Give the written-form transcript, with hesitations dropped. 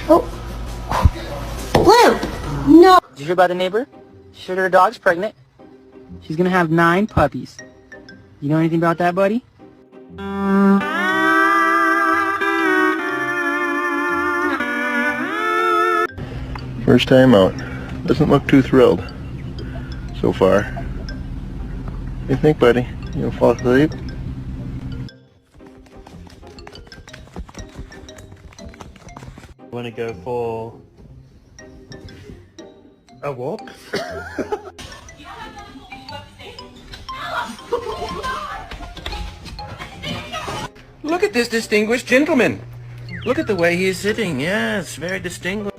Oh. Blue! No! Did you hear about the neighbor? She said her dog's pregnant. She's gonna have 9 puppies. You know anything about that, buddy? First time out. Doesn't look too thrilled so far. What do you think, buddy? You gonna fall asleep? Want to go for a walk? Look at this distinguished gentleman. Look at the way he is sitting. Yes, very distinguished.